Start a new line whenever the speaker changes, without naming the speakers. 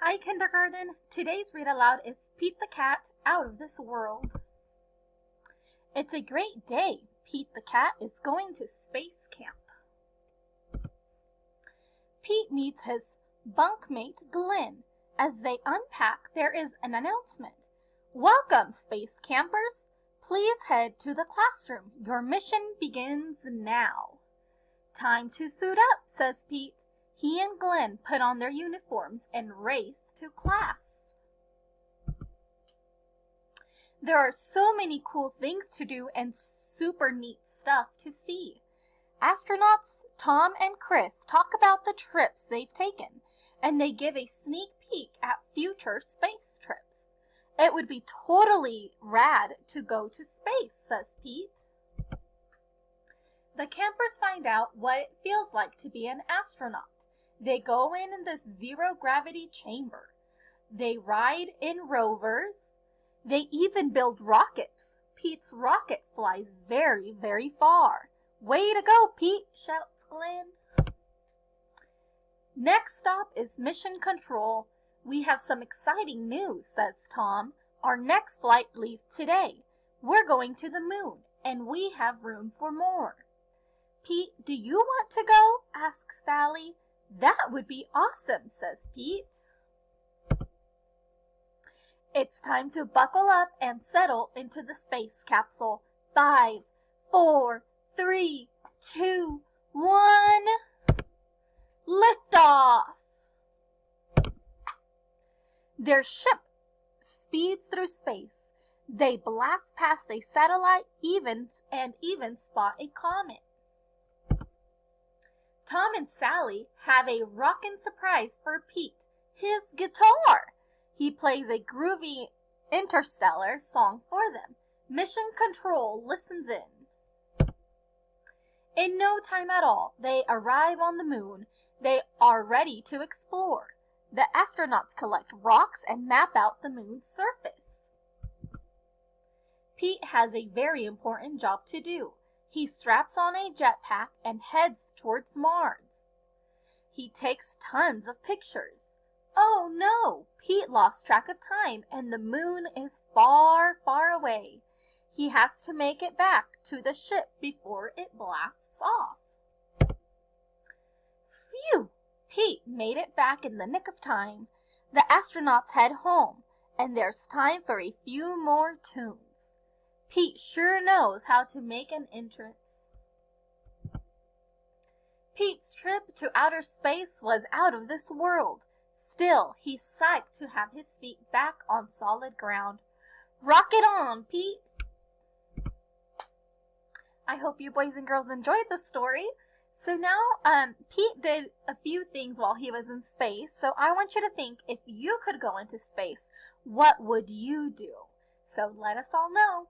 Hi, kindergarten. Today's read aloud is Pete the Cat Out of This World. It's a great day. Pete the Cat is going to space camp. Pete meets his bunkmate Glenn. As they unpack, there is an announcement. Welcome, space campers. Please head to the classroom. Your mission begins now. Time to suit up, says Pete. He and Glenn put on their uniforms and race to class. There are so many cool things to do and super neat stuff to see. Astronauts Tom and Chris talk about the trips they've taken, and they give a sneak peek at future space trips. It would be totally rad to go to space, says Pete. The campers find out what it feels like to be an astronaut. They go in this zero-gravity chamber. They ride in rovers. They even build rockets. Pete's rocket flies very, very far. Way to go, Pete, shouts Glenn. Next stop is Mission Control. We have some exciting news, says Tom. Our next flight leaves today. We're going to the moon, and we have room for more. Pete, do you want to go? Asks Sally. That would be awesome, says Pete. It's time to buckle up and settle into the space capsule. 5, 4, 3, 2, 1. Liftoff! Their ship speeds through space. They blast past a satellite even spot a comet. Tom and Sally have a rockin' surprise for Pete, his guitar. He plays a groovy Interstellar song for them. Mission Control listens in. In no time at all, they arrive on the moon. They are ready to explore. The astronauts collect rocks and map out the moon's surface. Pete has a very important job to do. He straps on a jetpack and heads towards Mars. He takes tons of pictures. Oh no! Pete lost track of time and the moon is far, far away. He has to make it back to the ship before it blasts off. Phew! Pete made it back in the nick of time. The astronauts head home, and there's time for a few more tunes. Pete sure knows how to make an entrance. Pete's trip to outer space was out of this world. Still, he's psyched to have his feet back on solid ground. Rock it on, Pete! I hope you boys and girls enjoyed the story. So now, Pete did a few things while he was in space. So I want you to think, if you could go into space, what would you do? So let us all know.